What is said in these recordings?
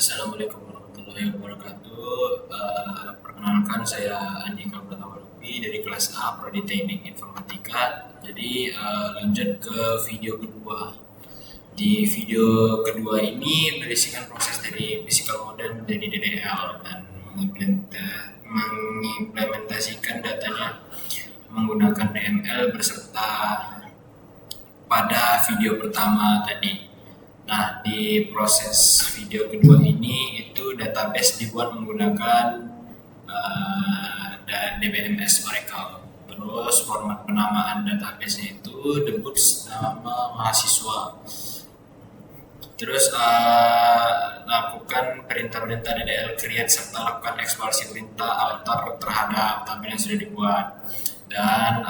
Assalamualaikum warahmatullahi wabarakatuh. Perkenalkan, saya Andika Pratama Lutfi dari kelas A Prodi Teknik Informatika. Jadi lanjut ke video kedua. Di video kedua ini berisikan proses dari physical model menjadi DDL dan mengimplementasikan datanya menggunakan DML beserta pada video pertama tadi. Nah, di proses video kedua ini itu database dibuat menggunakan DBMS Oracle. Terus format penamaan database itu debut nama mahasiswa. Terus lakukan perintah-perintah DDL create serta lakukan eksplorasi perintah alter terhadap tabel yang sudah dibuat, dan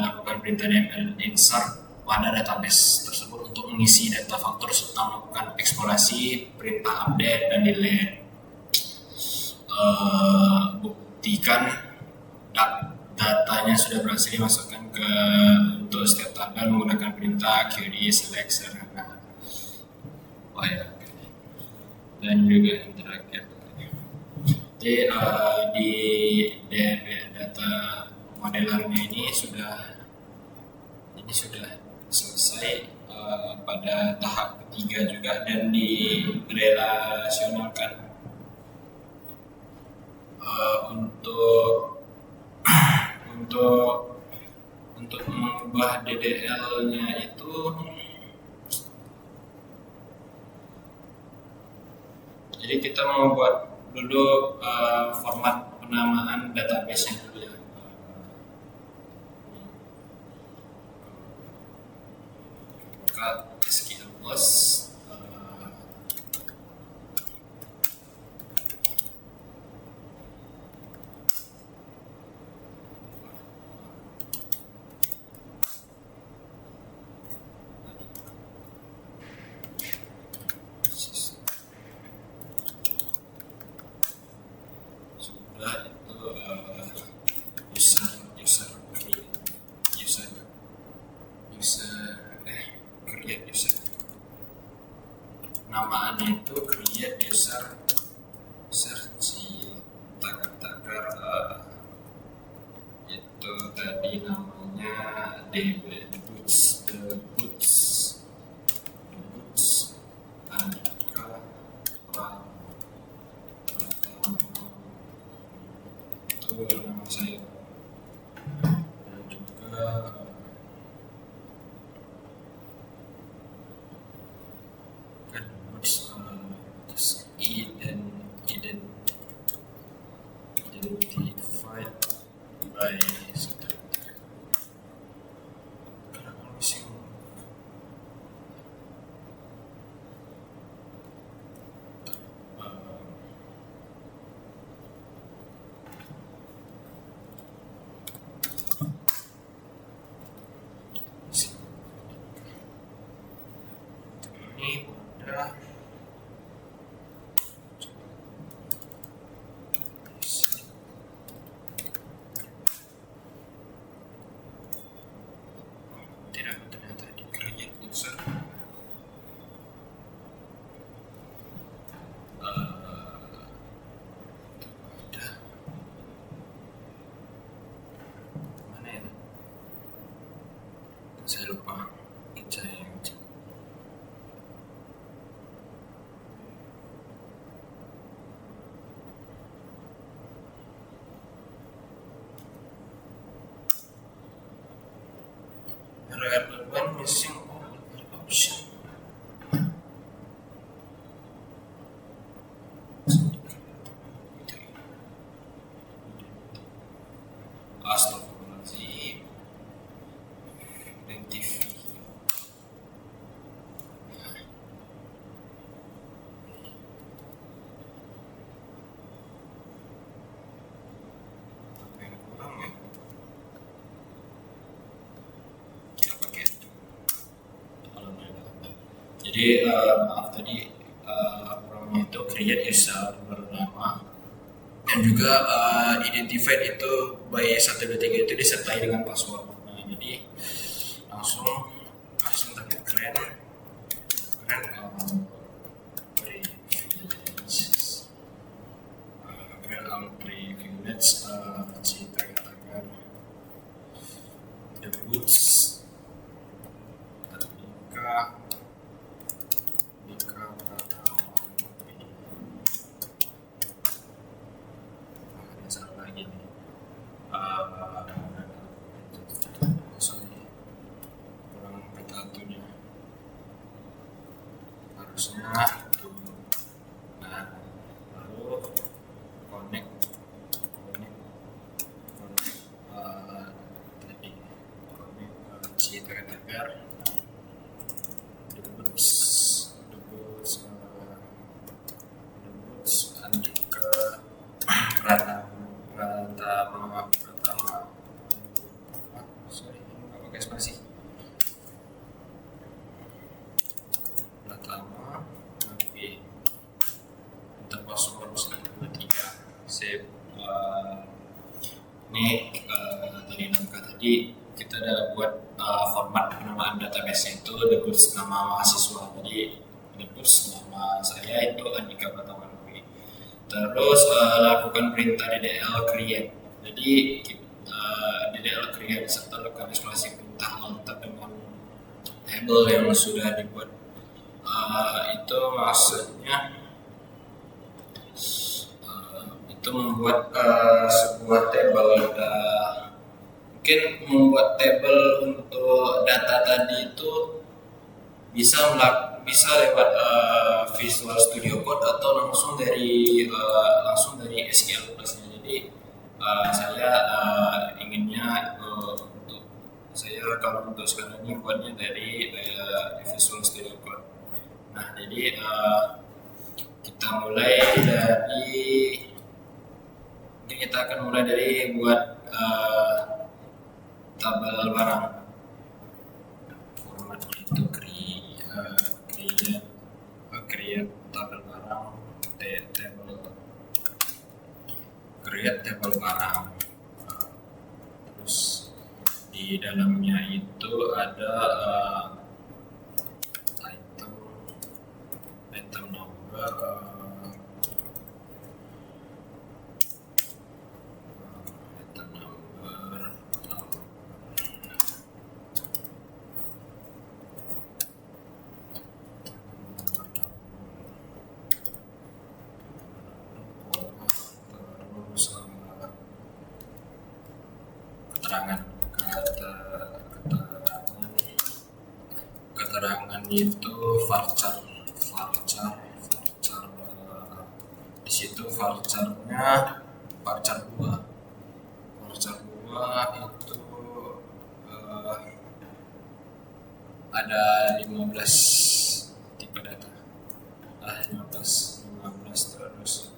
lakukan perintah DML insert pada database tersebut untuk mengisi data faktor serta melakukan eksplorasi perintah update dan delete. Buktikan datanya sudah berhasil dimasukkan ke untuk setiap tabel menggunakan perintah query select dan juga interact. Jadi di data modelernya ini sudah selesai pada tahap ketiga juga, dan direlasionalkan untuk mengubah DDL-nya itu. Jadi kita mau buat dulu format penamaan database-nya dulu ya. Buka SQL Plus. Namaannya itu create user tagar itu tadi namanya debuts Andika Pratama, itu nama saya, dan juga identified by ini udah ternyata di create user. Mana ya? Saya lupa. When missing all option. Astagfirullahaladzim. Identify. Apa yang kurang ya? Jadi maaf tadi programnya itu create user bernama, dan juga identified itu by 123 itu disertai dengan password. Nah, jadi langsung target keren Ini dari Namka tadi kita ada buat format penamaan database itu debus nama mahasiswa. Jadi debus nama saya itu Andika Pratama Lutfi. Terus lakukan perintah DDL create. Jadi DDL create serta lakukan eksplorasi perintah alter dengan table yang sudah dibuat. Itu maksudnya itu membuat sebuah table mungkin membuat table untuk data tadi itu bisa lewat Visual Studio Code atau langsung dari SQL Plus-nya. Jadi saya inginnya untuk saya kalau untuk sekarang ini buatnya dari Visual Studio Code. Nah, jadi kita akan mulai dari buat tabel barang. Formatnya itu create tabel barang, create tabel barang. Terus di dalamnya itu ada item number, keterangan itu varchar di situ varchar 2 itu ada 15 tipe data 15 terus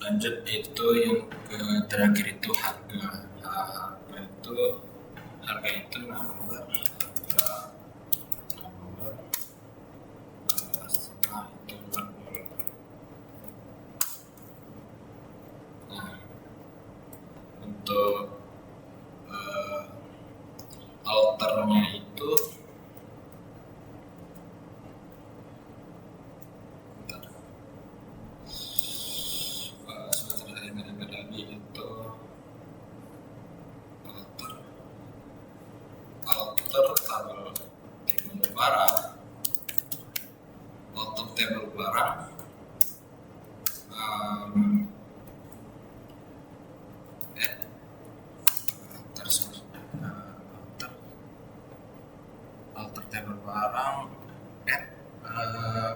lanjut itu yang terakhir itu harga itu nomor setelah itu untuk alternya itu table barang alter table barang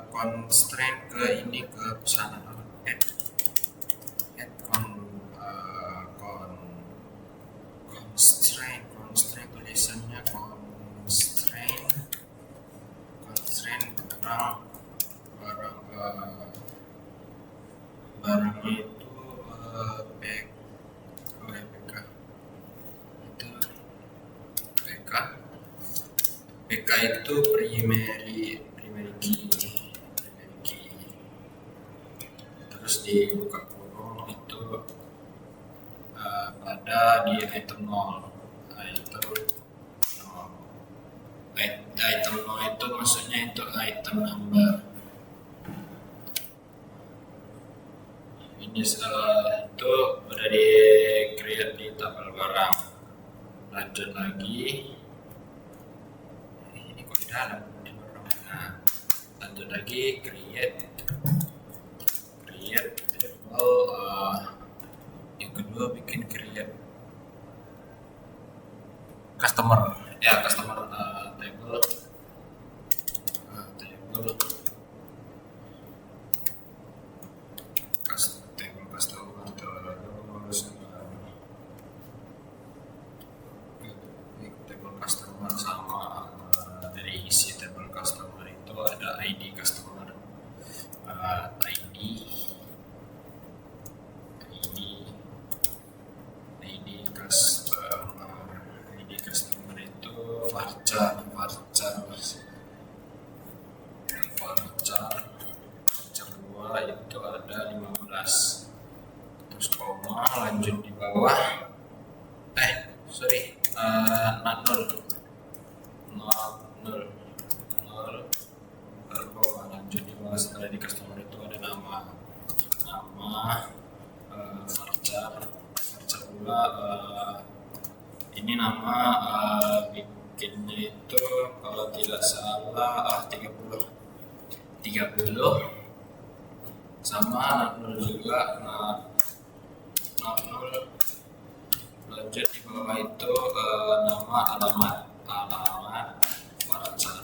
constraint ke pesanan constraint tulisannya constraint barangnya itu PK itu primary key. Terus dibuka kurung itu pada di item 0. Item 0 itu maksudnya itu item number. Ini itu udah di create di tabel barang. Lanjut lagi. Ini kok di dalam di barang. Nah, lanjut lagi create table. Yang kedua bikin create customer table customer sama dari isi table customer itu ada ID customer, ID customer itu varchar bawah, sorry, not nol, taruh bawah. Lanjut di bawah, setelah di customer itu ada nama varchar pula. Ini nama bikinnya itu kalau tidak salah 30 sama nol juga. Nol. Lanjut di bawah itu nama alamat varchar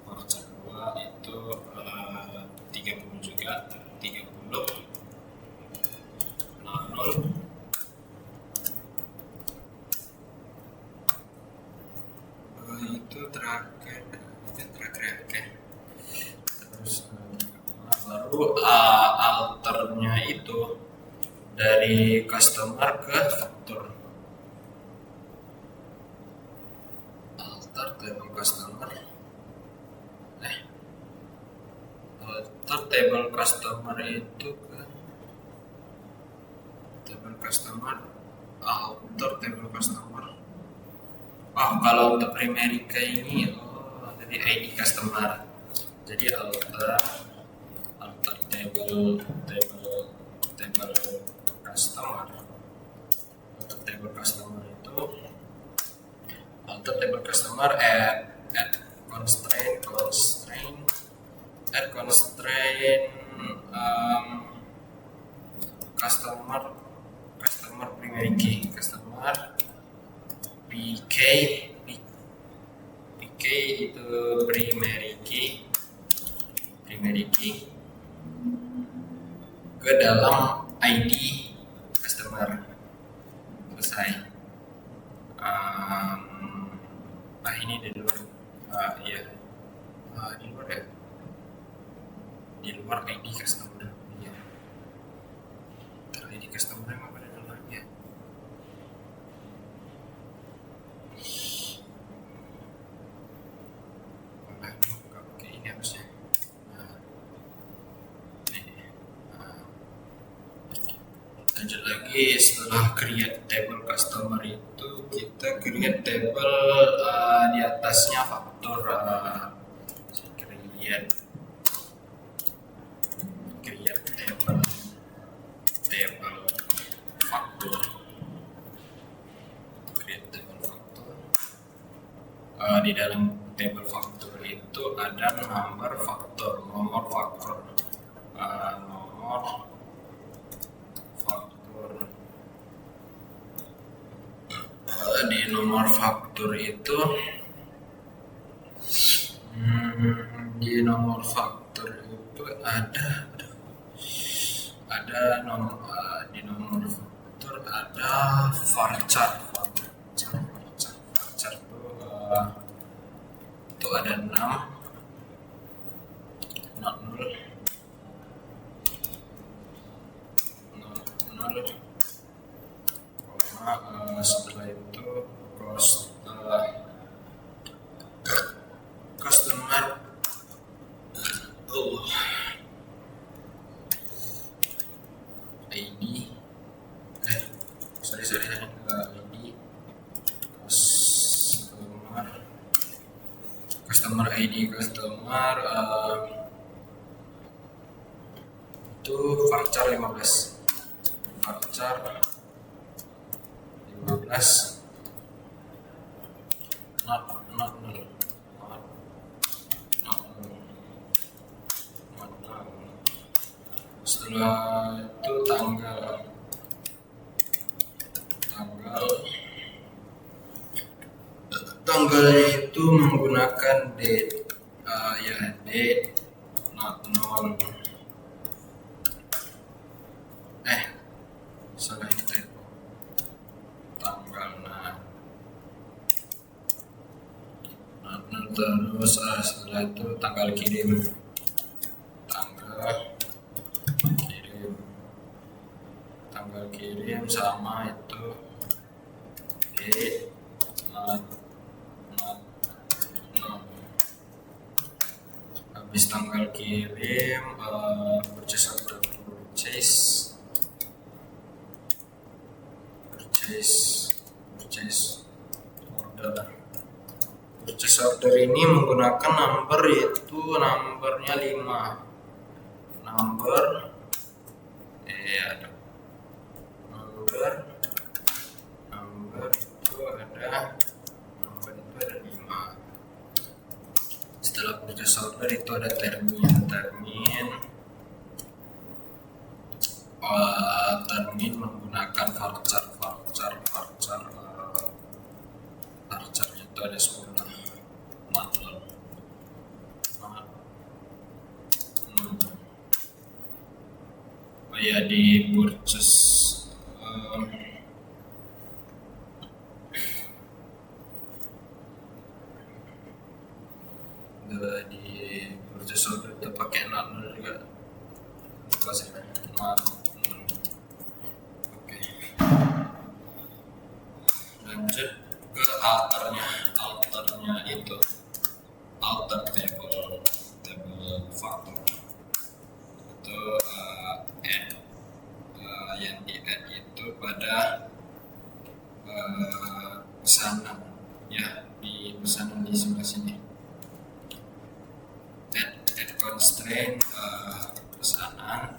2 itu 30 juga, 30 nol. Itu terakhir ya. Terus baru alternya itu dari customer ke faktur. Alter table customer itu ke table customer, alter table customer. Kalau untuk primary key ini jadi ID customer. Jadi alter table customer. Untuk table customer itu alter table customer add constraint customer primary key, customer PK itu primary key ke dalam ID customer. Selesai. Ini di luar di luar ID customer ya. ID customer yang apa di dalamnya? Nggak pakai ini harusnya. Lanjut lagi, setelah create table customer itu kita create table di atasnya faktur. Create table faktur. Create table faktur. Di dalam table faktur itu ada nomor faktur. Di nomor faktur itu ada di nomor faktur ada varchar itu ada 6 setelah itu customer ID ID customer ID itu varchar 15 not null. Setelah itu tanggalnya itu menggunakan date, date not null. Salah ini typo. Tanggal terus setelah itu tanggal kirim sama itu habis tanggal kirim purchase purchase order. Purchase order ini menggunakan number, yaitu numbernya 5. Number ada number itu ada 5. Setelah purchase order itu ada termin menggunakan varcharnya itu ada 10. Ya di purchase order itu pakai not juga. Oke. Lanjut ke alternya itu alter table factor itu add yang di add itu pada pesanan ya, di pesanan di sebelah sini. Add constraint pesanan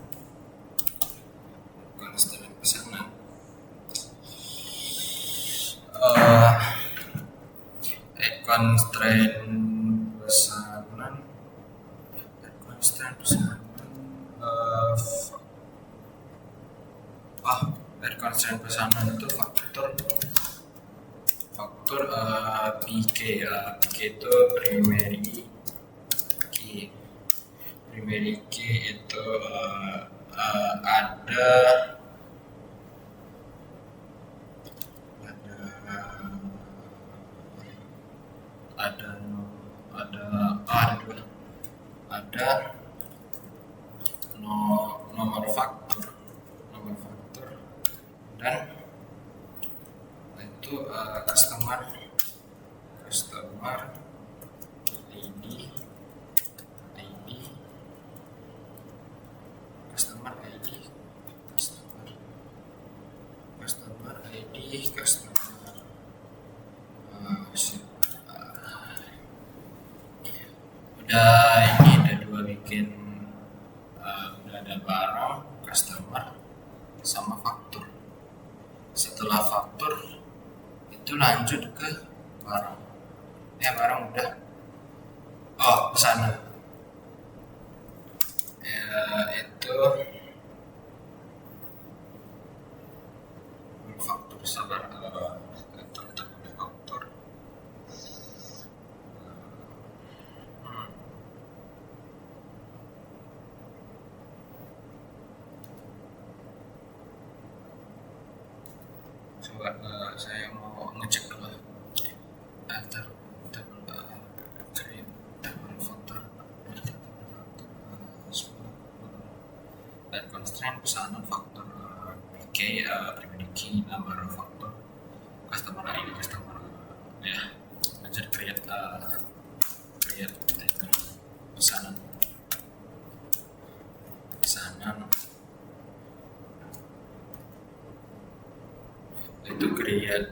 constraint pesanan itu faktor PK itu primary key itu ada nomor faktor dan itu customer ID udah dua bikin, udah ada barang, customer, sama faktur. Setelah faktur itu lanjut ke barang. Barang udah. Pesanan. Itu faktur, sabar. Faktur. Coba saya mau ngecek dulu. Constraint pesanan faktor PK primary key number faktor customer ID ya. Lanjut create pesanan itu create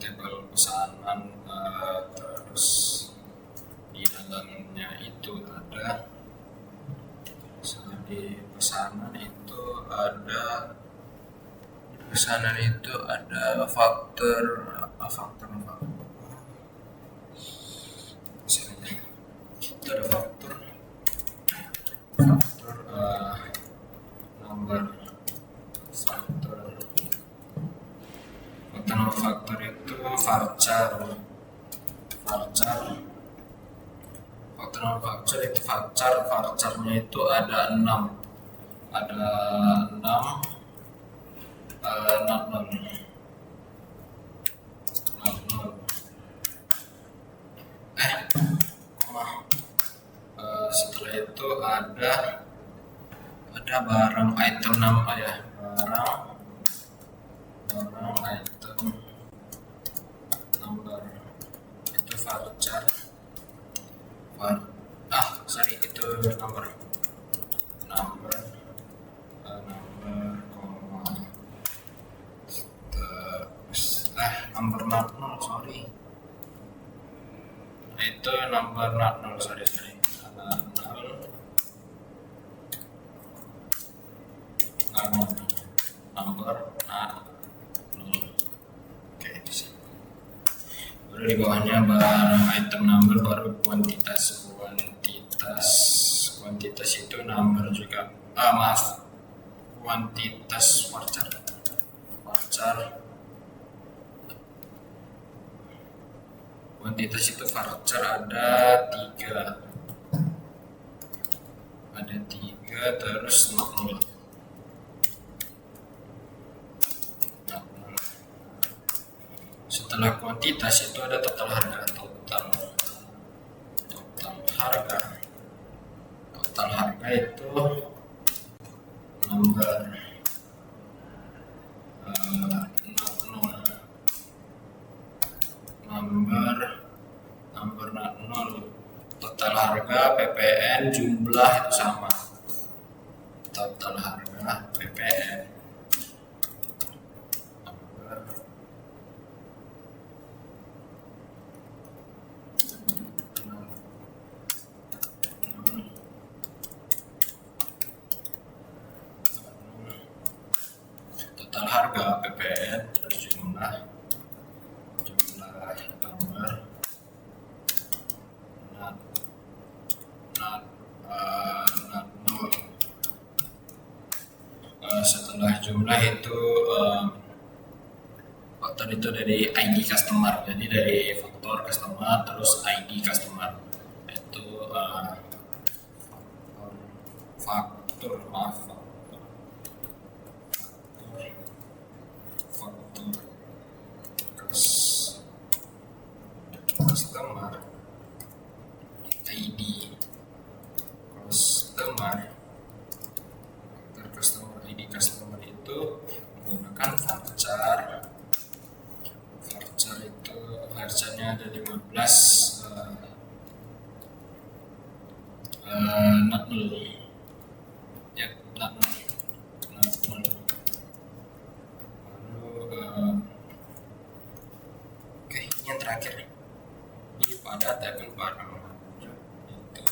table pesanan, terus di dalamnya itu ada di pesanan itu ada faktor itu ada faktor nomor faktor itu varchar varcharnya itu ada 6 setelah itu ada barang item 6 ya, barang item number itu varchar itu number koma sorry. Nah, itu number not null, sorry. Number not null. Oke, bisa. Baru di bawahnya barang item number, baru kuantitas itu number juga. Maaf, kuantitas varchar. Kuantitas itu varchar ada 3, terus not null. Setelah kuantitas itu ada total harga. Total harga itu number not null. Number not null. Total harga PPN jumlah itu sama. Total harga PPN total harga PPN terus jumlah number not null. Setelah jumlah itu faktor itu dari ID customer, jadi dari faktor customer terus ID customer itu faktor customer ID customer itu menggunakan varchar itu varcharnya ada 15 not null ya, not null. Oke, ini yang terakhir di pada table barang itu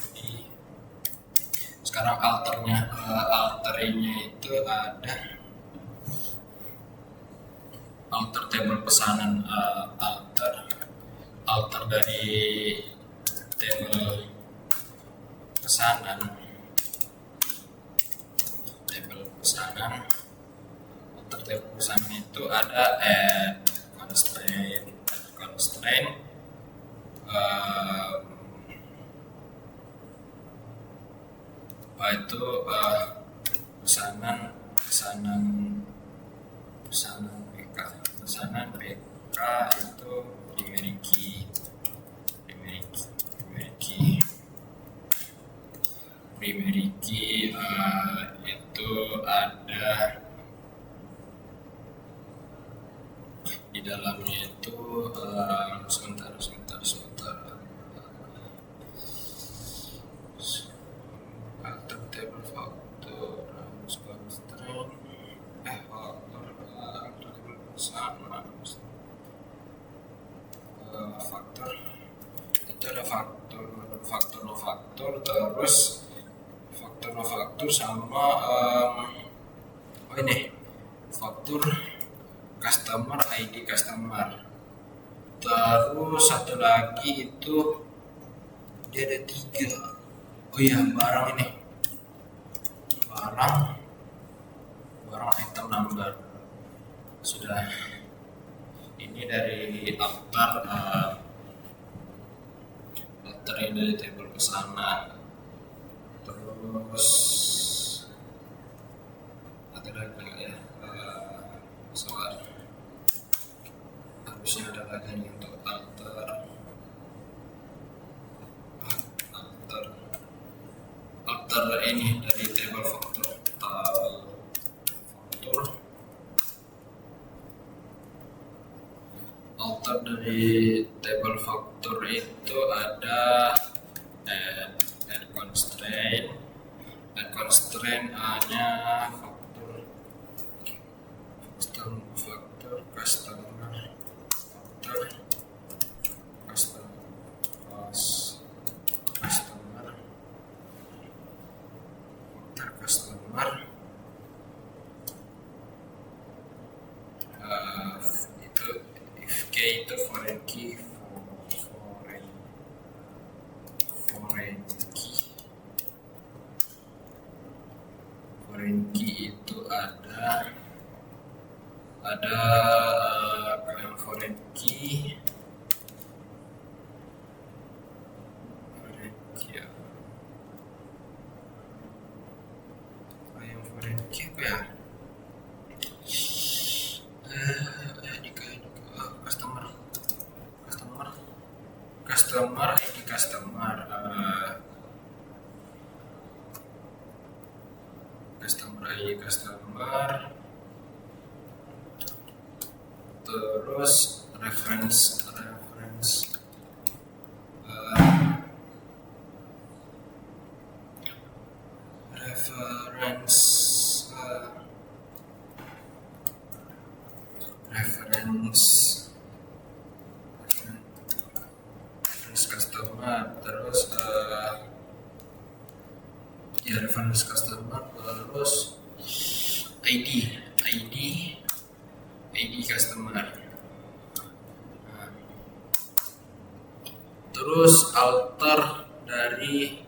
sekarang alternya itu ada alter table pesanan, alter dari table pesanan alter table pesanan itu ada add constraint itu pesanan PK itu Primeriki itu ada di dalamnya itu sebentar alter table faktor constraint faktor itu ada faktor terus faktor sama ini faktor customer ID customer, terus satu lagi itu dia ada 3. Oh iya, barang item number sudah. Ini dari alter ini dari table pesanan. Terus ada lagi ya, soal harusnya ada lagi untuk alter ini dari table faktor. Alter dari table faktor itu ada add constraint hanya faktor customer faktor ada client foreign key, ya. Client foreign key apa ya? Customer ID customer ID customer, terus reference customer, terus reference customer, terus ID customer. Nah, terus alter dari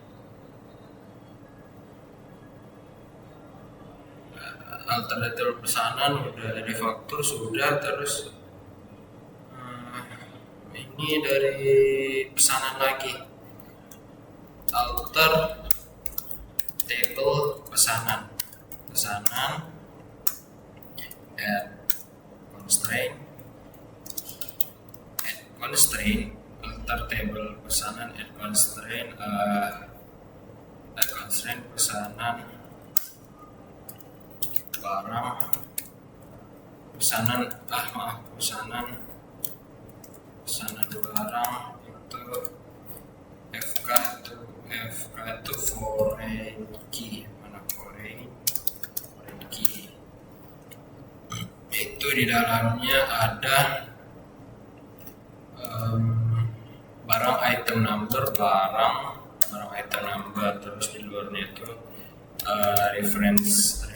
alternatif pesanan udah, dari faktur sudah, terus ini dari pesanan lagi, alter table pesanan add constraint alter table pesanan add constraint pesanan barang pesanan barang itu FK itu foreign key, mana foreign key itu di dalamnya ada barang item number, terus di luarnya itu reference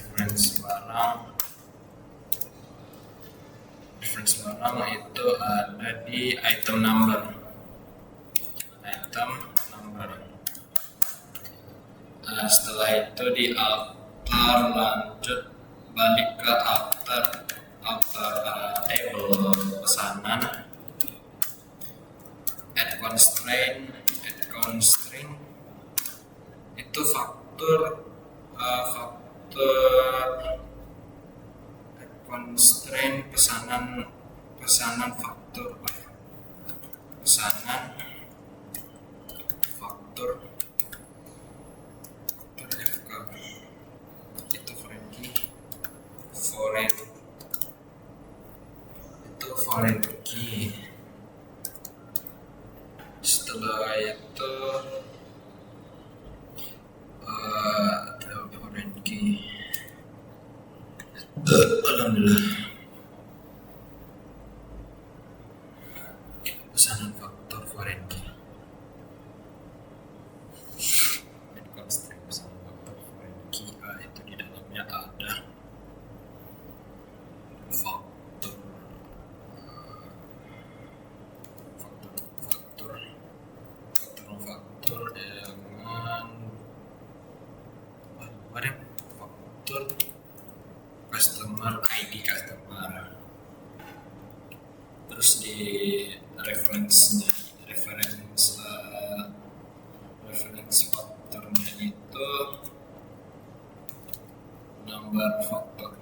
barang itu ada di item number. Setelah itu di alter, lanjut balik ke alter table pesanan, add constraint itu faktur constraint pesanan faktur FK itu foreign key. Setelah itu foreign key. Alhamdulillah. Pesanan faktur foreign key. Constraint pesanan faktur foreign key itu di dalamnya ada faktur dengan faktur customer ID customer, terus di reference fakturnya itu number faktur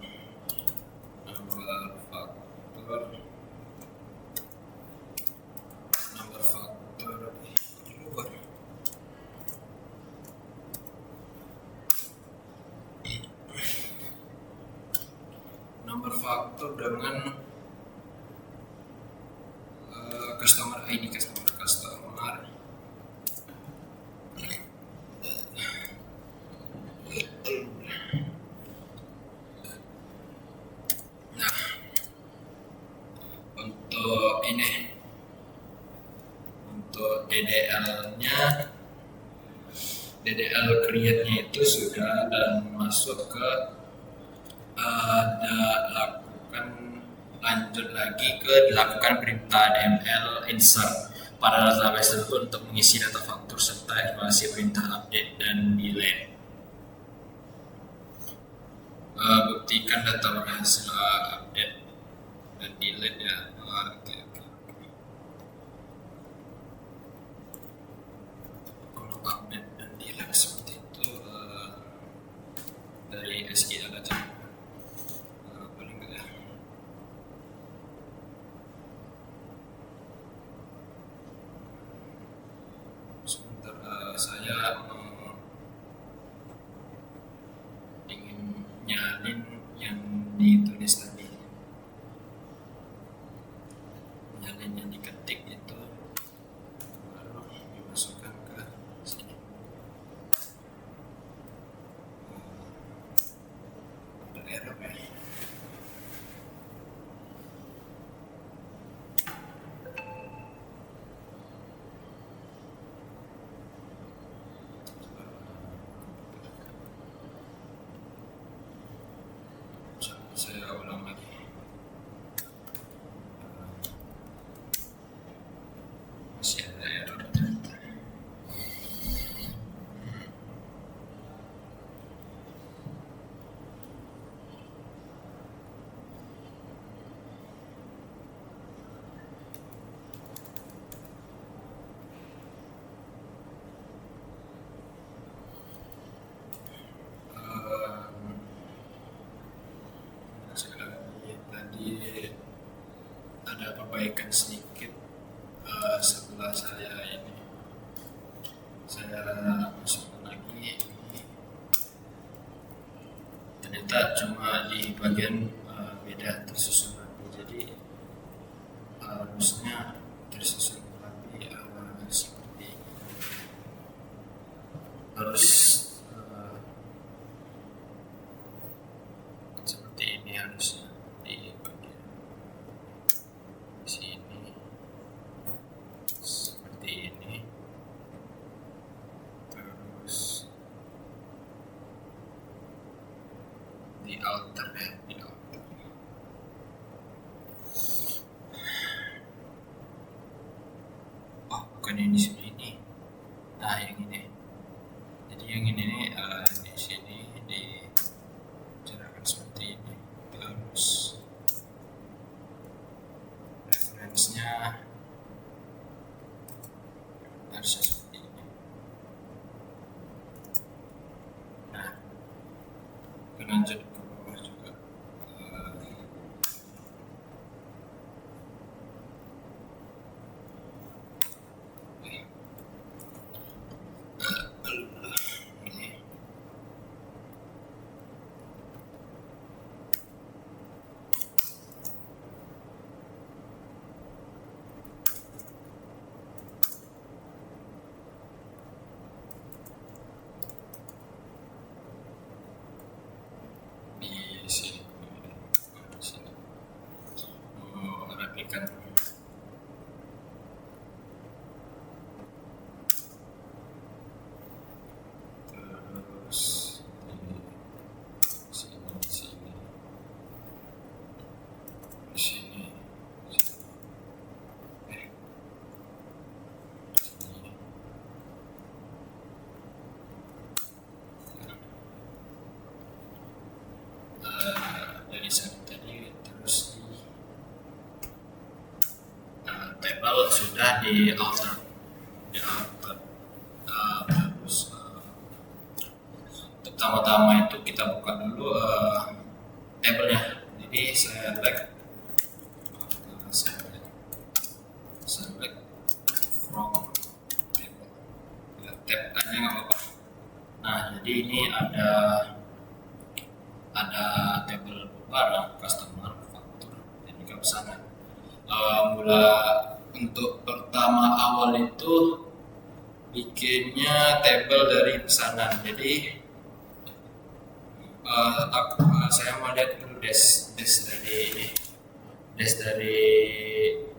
nomor faktur dengan customer ID customer. Nah, untuk DDL-nya, DDL create-nya itu sudah, dan masuk ke lanjut lagi ke dilakukan perintah DML insert pada database tersebut untuk mengisi data faktur serta evaluasi perintah update dan delete. Buktikan data berhasil update dan delete ya. Oke. Kalau update dan delete seperti itu dari SQL aja. Boleh nggak ya? Sebentar, saya ingin nyalin yang ditulis tadi, nyalin yang diketik itu baru dimasukkan ke sini. Ada error ya. Saya ulang lagi. Masih ada error. Tadi ada perbaikan sedikit setelah saya masukkan lagi. Ternyata cuma di bagian beda tersusun rapi, jadi harusnya tersusun rapi seperti ini. Harus seperti ini harusnya di bagian sini seperti ini, terus di alter ya, di alter. Oh, bukan ini seperti ini. Nah, yang ini. Jadi yang ini di sini dicerahkan seperti ini. Terus referensinya harusnya seperti ini. Nah, lanjut ke bawah juga. Di sini, replikan. Terus di sini, di sini. Dari sana tadi terus table sudah di alter, terus pertama-tama itu kita buka dulu tabelnya. Jadi select from table, ya, tab aja nggak apa-apa. Nah, jadi ini ada table barang, customer, faktur, dan juga pesanan. Mula untuk pertama awal itu bikinnya table dari pesanan. Jadi saya mau lihat dulu desk dari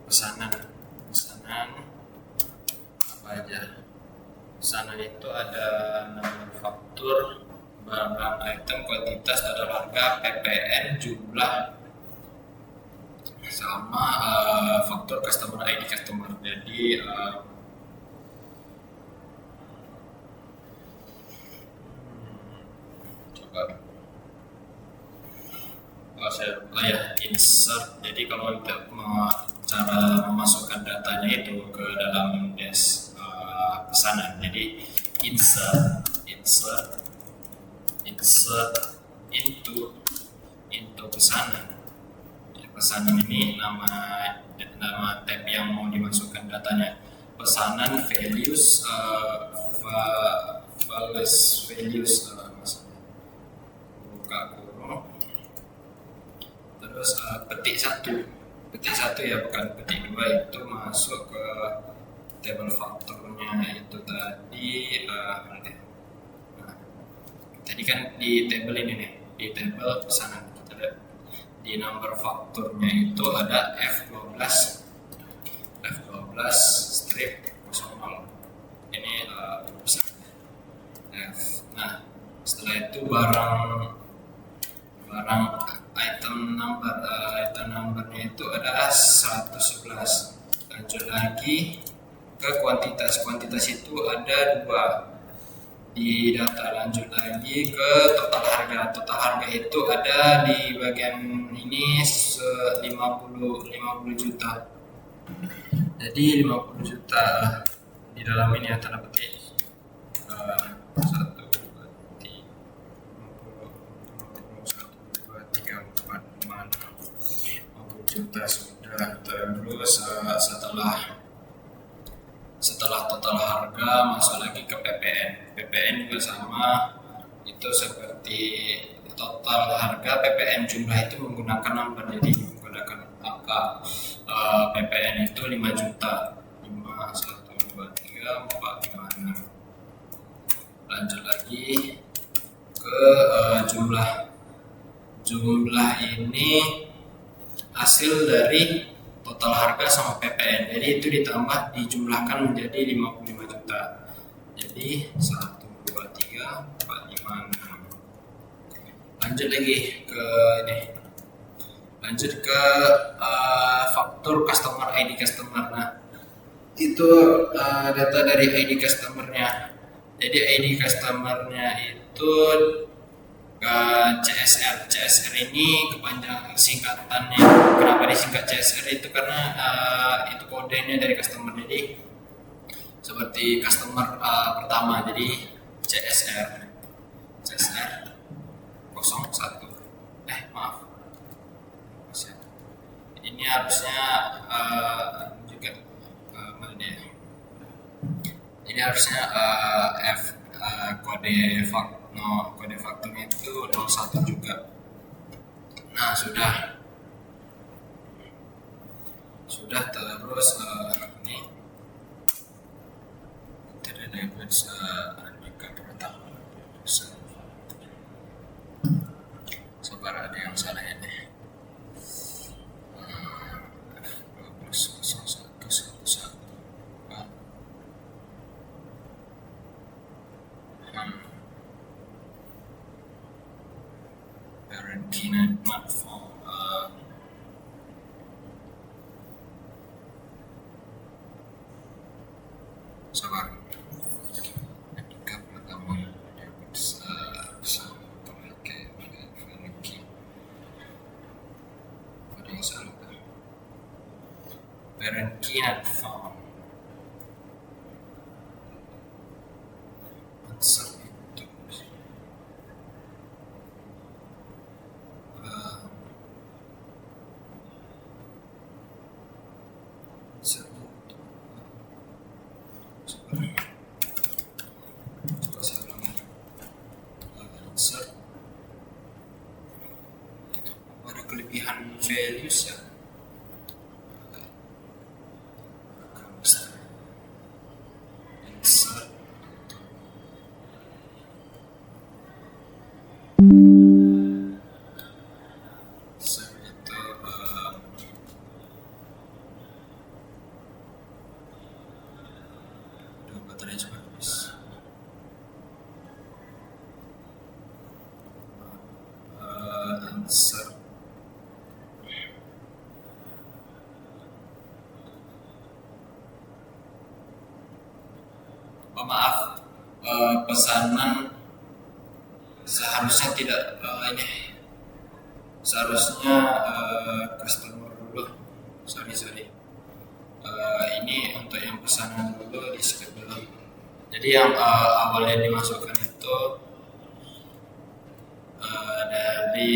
pesanan apa aja. Pesanan itu ada nomor faktur, barang, item, kuantitas, total harga, PPN, jumlah, sama faktur customer ID customer. Jadi coba saya ya insert insert. Jadi kalau untuk cara memasukkan datanya itu ke dalam desk pesanan, jadi insert into pesanan. Pesanan ini nama tab yang mau dimasukkan datanya. Pesanan values maksudnya buka kurung, terus petik satu ya, bukan petik dua, itu masuk ke table faktornya itu tadi. Tadi kan di table ini nih, di table pesanan kita lihat di number faktornya itu ada F12 strip 00. Ini pesanan F. Nah, setelah itu barang item numbernya itu ada 111. Lanjut lagi ke kuantitas itu ada 2 di data. Lanjut lagi ke total harga itu ada di bagian ini 50 juta. Jadi 50 juta di dalam ini ya, tanda petik 1, 2, 3, 50 juta sudah. Terus setelah total harga masuk lagi ke PPN juga sama, itu seperti total harga PPN jumlah itu menggunakan number, jadi menggunakan angka. PPN itu 5 juta, 5, 1, 2, 3, 4, 5, 6. Lanjut lagi ke jumlah ini hasil dari total harga sama PPN, jadi itu ditambah dijumlahkan menjadi 55 juta. Jadi 1, 2, 3, 4, 5, 6. Lanjut lagi ke ini, lanjut ke faktur customer, ID customer. Nah, itu data dari ID customernya. Jadi ID customernya itu CSR ini kepanjangan singkatannya. Kenapa disingkat CSR itu karena itu kodenya dari customer. Jadi seperti customer pertama, jadi CSR 01. Maaf, ini harusnya juga mana ya? Ini harusnya kode fakturnya itu 01 juga. Nah, sudah terus ini language Andika Pratama. Sabar, ada yang salah ini. Parent key not form. Sabar. Andika Pratama. Bisa pakai parent key. Ada yang salah kan? Parent key not form. Answer itu. Ada kelebihan values ya. Insert itu baterai juga habis. Insert maaf, pesanan seharusnya tidak ini seharusnya customer dulu. Sorry. Ini untuk yang pesanan dulu di skip dulu. Jadi yang awalnya dimasukkan itu dari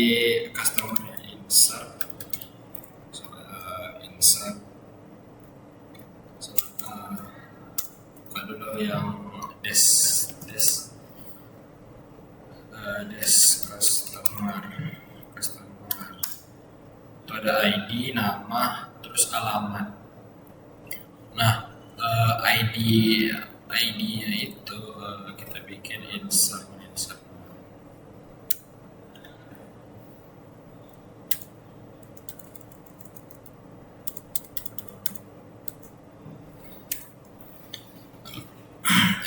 customer insert, buka dulu yang desk customer. Itu ada ID, nama, terus alamat. Nah, ID-nya itu kita bikin insert.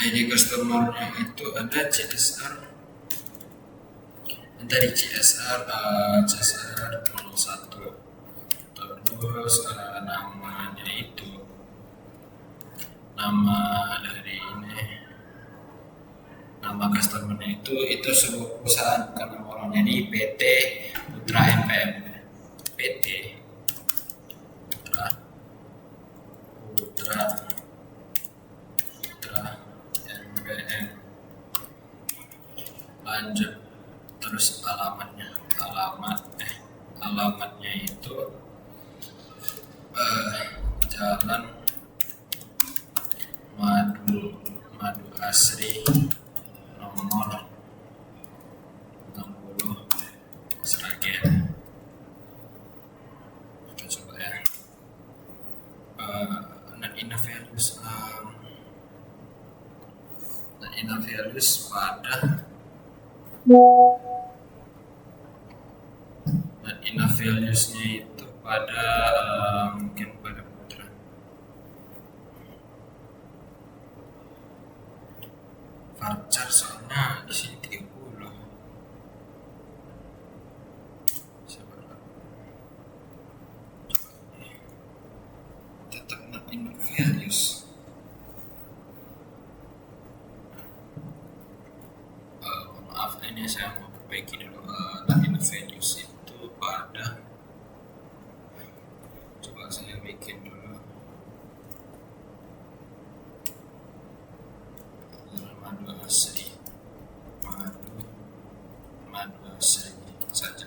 ID customer-nya itu ada CSR. Dari CSR 01. Terus namanya itu nama customer-nya itu sebuah perusahaan, bukan nama orang. Jadi PT Putra MPM. PT Putra MPM. Lanjut, terus alamatnya itu Jalan Madu Asri nomor 60 Sragen. Kita coba ya. Net inner values pada inner values-nya itu pada mungkin pada Putra. Varchar soalnya di sini 30. Tetap not inner values. Maaf, ini saya mau perbaiki dulu. Not inner values itu pada, coba saya bikin dulu Madu Asri saja.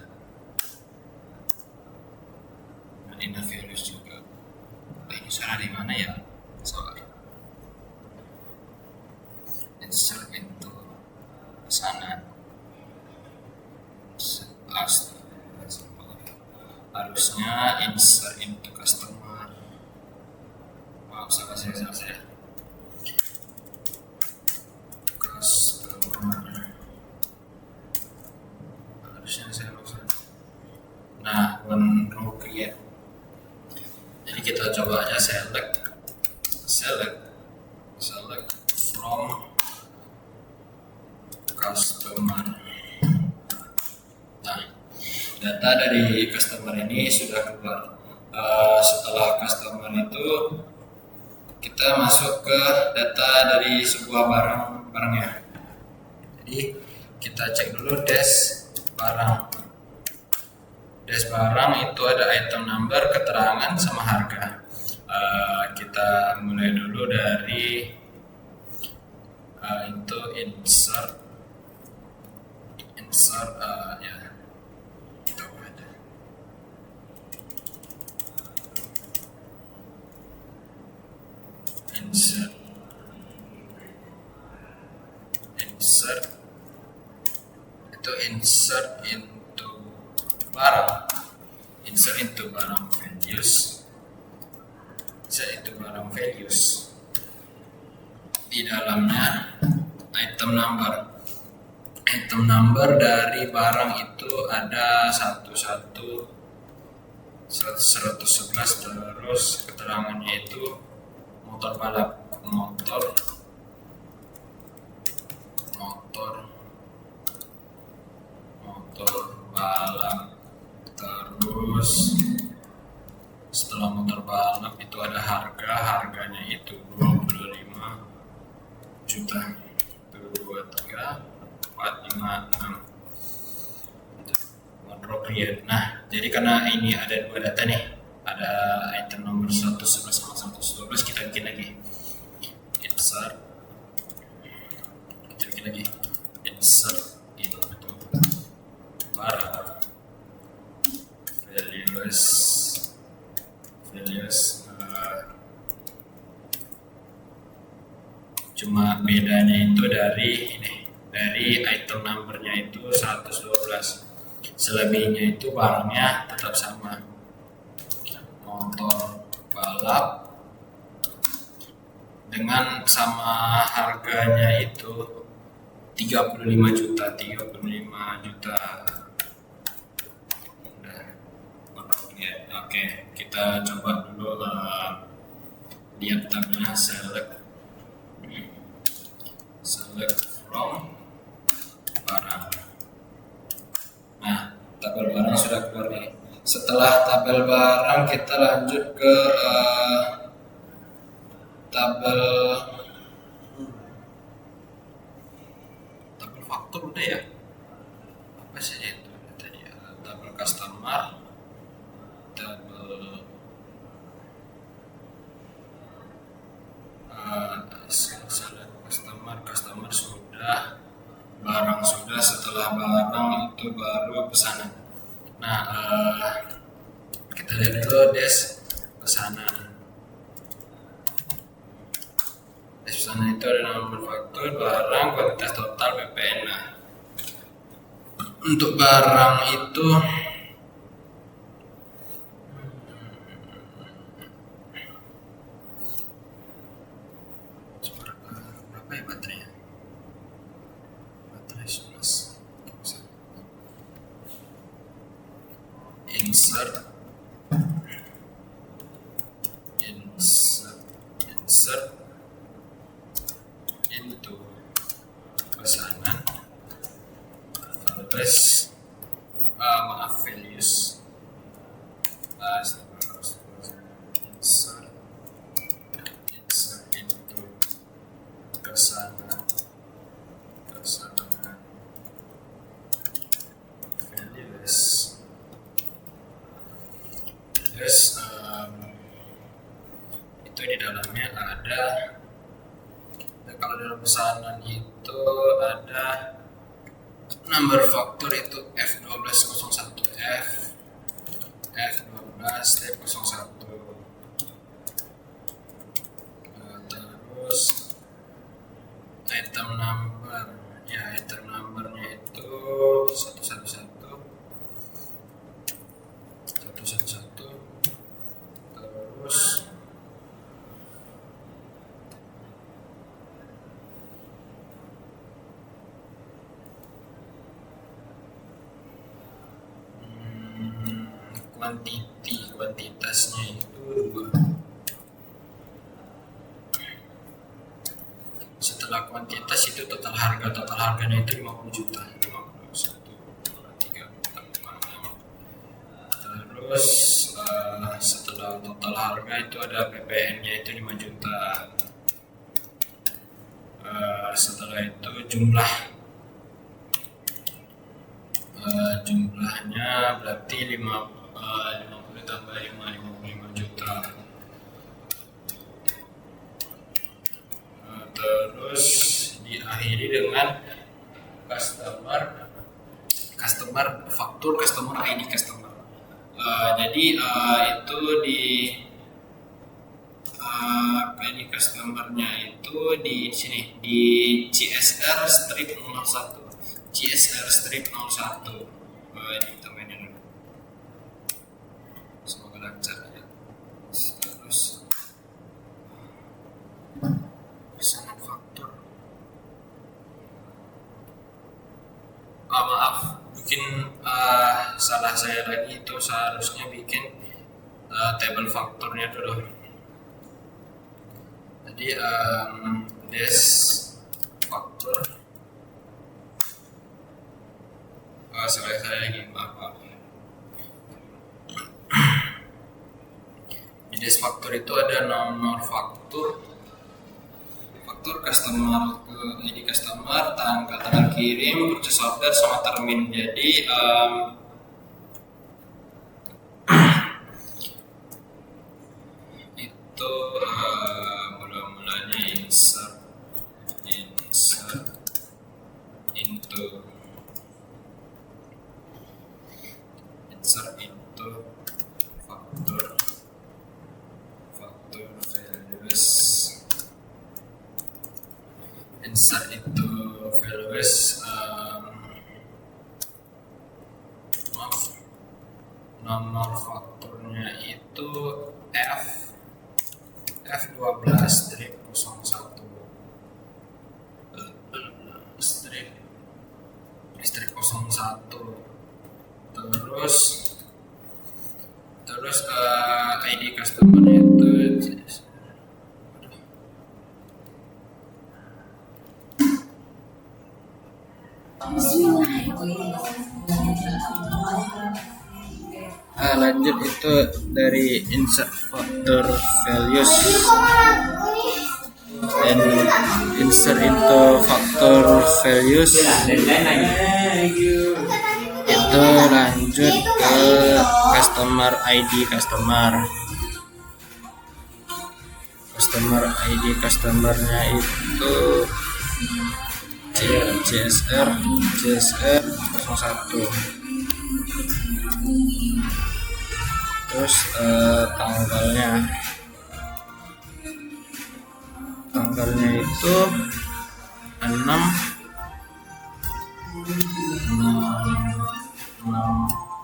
Nah, ini virus juga. Ini salah di mana ya? Salah. Insert into sana. Harusnya insert into customer. Maaf, salah saya. Customer. Harusnya saya maksud. Nah, row create. Jadi kita coba aja select from customer. Nah, data dari customer ini sudah keluar. Setelah customer itu kita masuk ke data dari sebuah barangnya. Jadi kita cek dulu desk barang itu ada item number, keterangan, sama harga. Kita mulai dulu dari itu insert ya. Insert into barang values. Di dalamnya item number dari barang itu ada 111, terus keterangannya itu motor balap, terus setelah motor balap itu ada harganya itu 25 juta. 2, 3, 4, 5, 6. Nah, Jadi karena ini ada dua data nih, ada item nomor 111 sama 112, kita bikin lagi insert, kita bikin lagi insert into barang values cuma bedanya itu dari item numbernya itu 112, selebihnya itu barangnya tetap sama, motor balap dengan sama harganya itu 35 juta. Oke, kita coba dulu lihat tabelnya. Select from barang. Nah, tabel barang sudah keluar nih. Setelah tabel barang, kita lanjut ke tabel faktur udah ya. Apa saja itu tadi? Tabel customer, tabel customer sudah, barang sudah. Setelah barang itu baru pesanan. Nah, kita lihat dulu des pesanan. Des pesanan itu ada nomor faktur, barang, kuantitas total, PPN. Nah, untuk barang itu berapa ya baterainya? Baterai 11. Insert into pesanan, terus values, insert into pesanan values. Terus itu di dalamnya ada, kalau dalam pesanan itu ada number faktur itu F1201, F12-01. Terus item number, ya item numbernya itu 111. Terus kuantitasnya itu 2. Setelah kuantitas itu total harganya itu 50 juta. 51, 2, 3, 4, 5, 6. Terus setelah total harga itu ada PPN-nya itu 5 juta. Setelah itu jumlahnya berarti 50 tambah 5, 55 juta. Terus diakhiri dengan customer faktur, customer ID customer. Jadi itu di ini customernya itu di sini di CSR strip 01. Ini kita mainin dulu. Semoga lancar ya. Terus pesanan faktur. Maaf, bikin salah saya lagi, itu seharusnya bikin table fakturnya dulu. Jadi des faktur, salah saya lagi, maaf. Di des faktur itu ada nomor faktur customer, ID customer, tanggal kirim, purchase order, sama termin. Jadi itu mula-mulanya insert into faktor values, insert into values. Nomor faktornya itu F12 strip 01 strip 01, terus ID customer itu lanjut itu dari insert factor values dan insert into factor values itu lanjut ke customer ID customernya itu CSR 01. Terus tanggalnya itu 6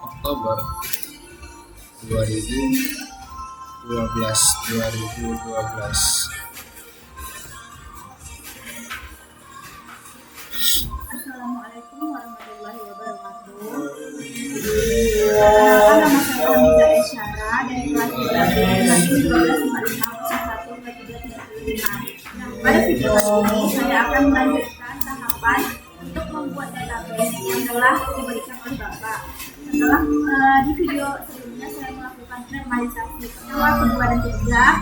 Oktober 2012. Assalamualaikum warahmatullahi wabarakatuh. Nama saya Hamida Esyara dari kelas 12 pada video ini saya akan melanjutkan tahapan untuk membuat database yang telah diberikan oleh Bapak. Setelah di video sebelumnya saya melakukan normalisasi pertama, kedua, dan ketiga.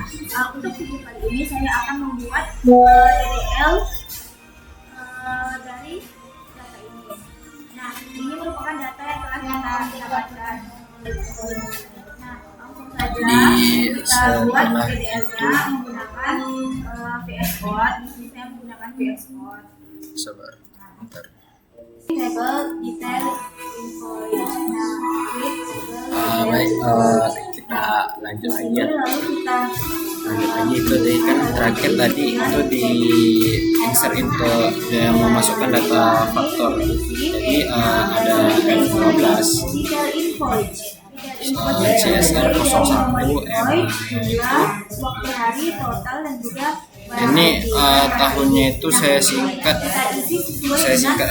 Untuk video kali ini saya akan membuat DDL dari data ini. Nah, ini merupakan data yang telah kita dapatkan. Nah, langsung saja kita buat DDL-nya menggunakan VS Code. Di sini saya menggunakan VS Code. Sabar, bentar. Table detail invoice. Baik, kita lanjut lagi ya. Lalu kita Itu tadi kan terakhir tadi itu di insert into yang memasukkan data faktor. Jadi ada F12 detail invoice. CSR 01 M Waktu hari total dan juga ini tahunnya itu saya singkat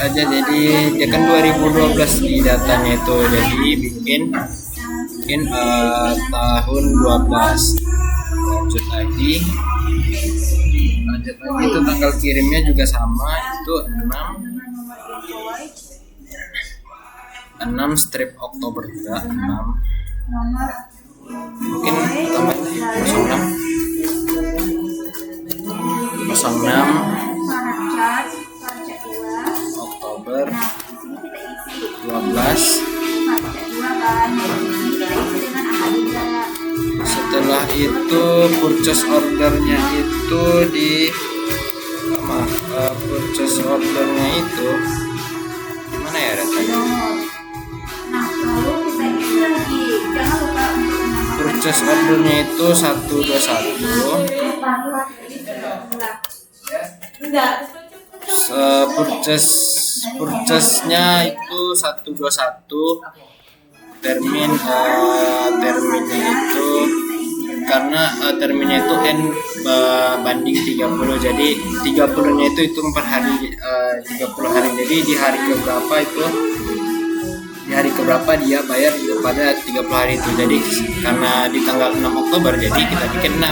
aja, jadi dia kan 2012 di datanya itu, jadi bikin tahun 12. Lanjut lagi itu tanggal kirimnya juga sama, itu 6 strip Oktober juga 6, mungkin tambah 06 Oktober 12. Setelah itu purchase ordernya itu purchase ordernya itu gimana ya datanya? Purchase ordernya itu 121. Purchase-nya itu 121. Terminnya itu karena terminnya itu N banding 30, jadi 30-nya itu hitung per hari, 30 hari. Jadi di hari keberapa dia bayar pada 30 hari itu. Jadi karena di tanggal 6 Oktober jadi kita bikin 6.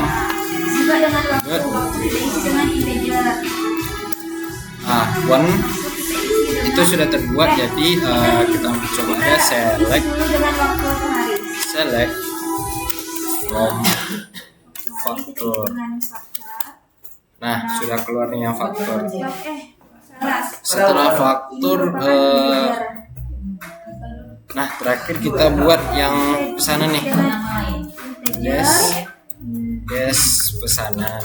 One itu sudah terbuat, jadi kita coba ada select faktor. Nah, sudah keluarnya faktor. Setelah faktor nah terakhir kita buat yang sana nih, Des pesanan.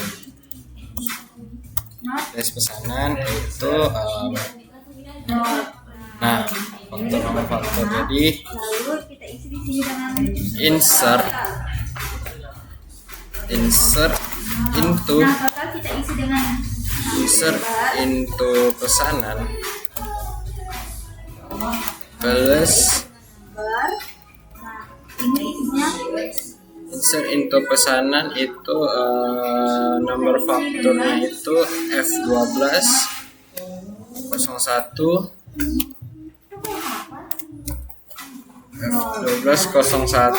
not Des pesanan itu not. nah, faktor nomor faktor. Jadi Lalu kita isi di sini dengan insert into nah, total kita isi dengan into pesanan plus bar. Nah, ini isinya insert into pesanan itu nomor faktornya itu F12 01 F1201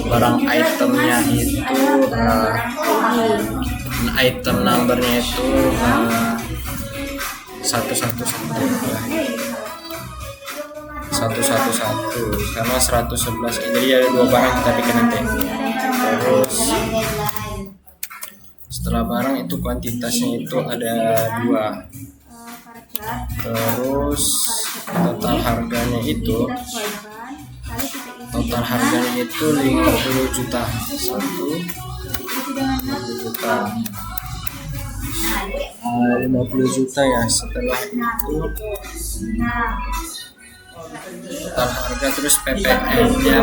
barang itemnya itu item numbernya itu 111 karena 111 jadi ada 2 barang kita bikin nanti. Terus setelah barang itu kuantitasnya itu ada 2. Terus total harganya itu 50 juta. 50 juta. 50 juta ya. Setelah itu total harga terus PPN-nya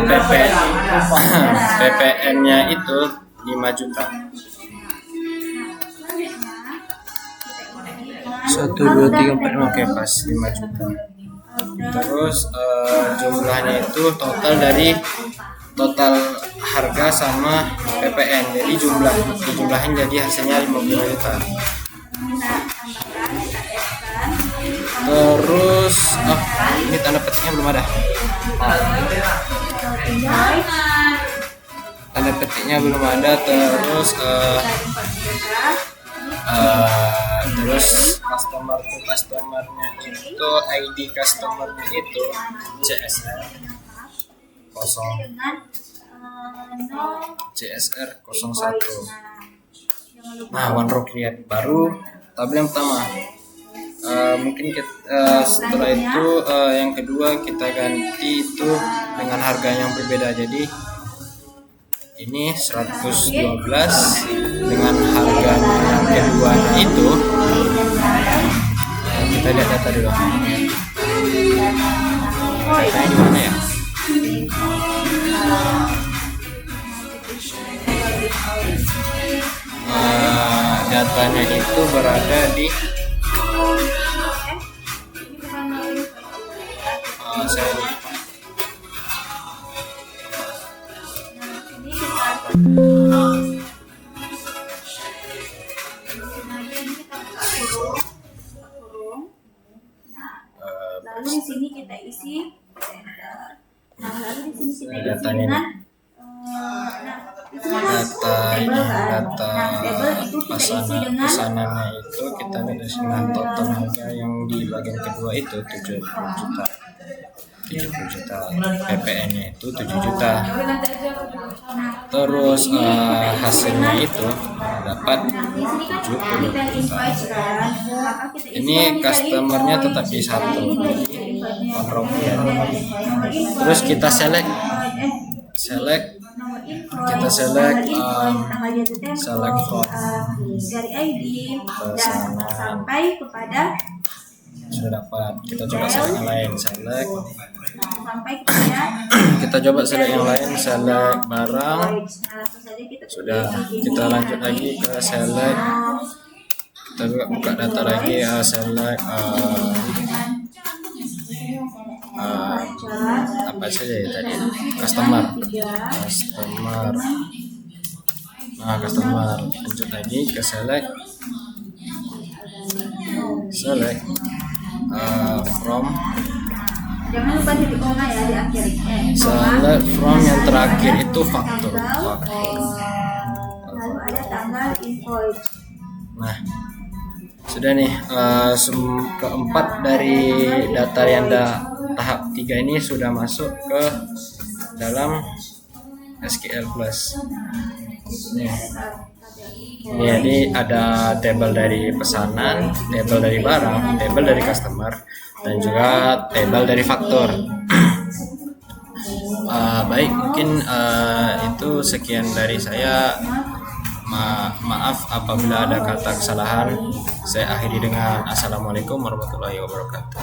PPN-nya itu 5 juta. 1 2 3 4 5 oke pas 5 juta. Terus jumlahnya itu total dari total harga sama PPN. Jadi dijumlahin jadi hasilnya 50 juta. Terus ini tanda petiknya belum ada. Tanda petiknya belum ada. Terus customernya itu ID customernya itu CSR 01. Nah, OneDrive create baru tabel yang pertama. Mungkin setelah itu yang kedua kita ganti itu dengan harga yang berbeda. Jadi ini 112 dengan harga yang kedua itu kita lihat data dulu. Datanya di mana ya? Datanya itu berada di saya lupa. Lalu di sini kita isi nah lalu di sini kita isi Datanya dengan data pesanannya itu kita lihat dengan total harga yang di bagian kedua itu 70 juta. PPN-nya itu 7 juta. Terus hasilnya itu dapat 70 juta. Ini customernya tetap di 1. Terus kita select from dari ID dan sampai kepada sudah dapat. Kita coba select yang lain, sampai kepada kita coba select yang lain, select barang. Sudah, kita lanjut lagi ke select. Kita juga buka data lagi, select apa saja ya tadi, customer. Nah, customer. Lanjut lagi ke select from. Jangan lupa titik koma ya di akhir. Select from yang terakhir itu faktor. Lalu ada tanggal invoice. Nah, sudah nih keempat dari data yang tahap 3 ini sudah masuk ke dalam SQL Plus. Nih. Jadi ada tabel dari pesanan, tabel dari barang, tabel dari customer, dan juga tabel dari faktor. Baik, mungkin itu sekian dari saya. Maaf apabila ada kata kesalahan. Saya akhiri dengan Assalamualaikum warahmatullahi wabarakatuh.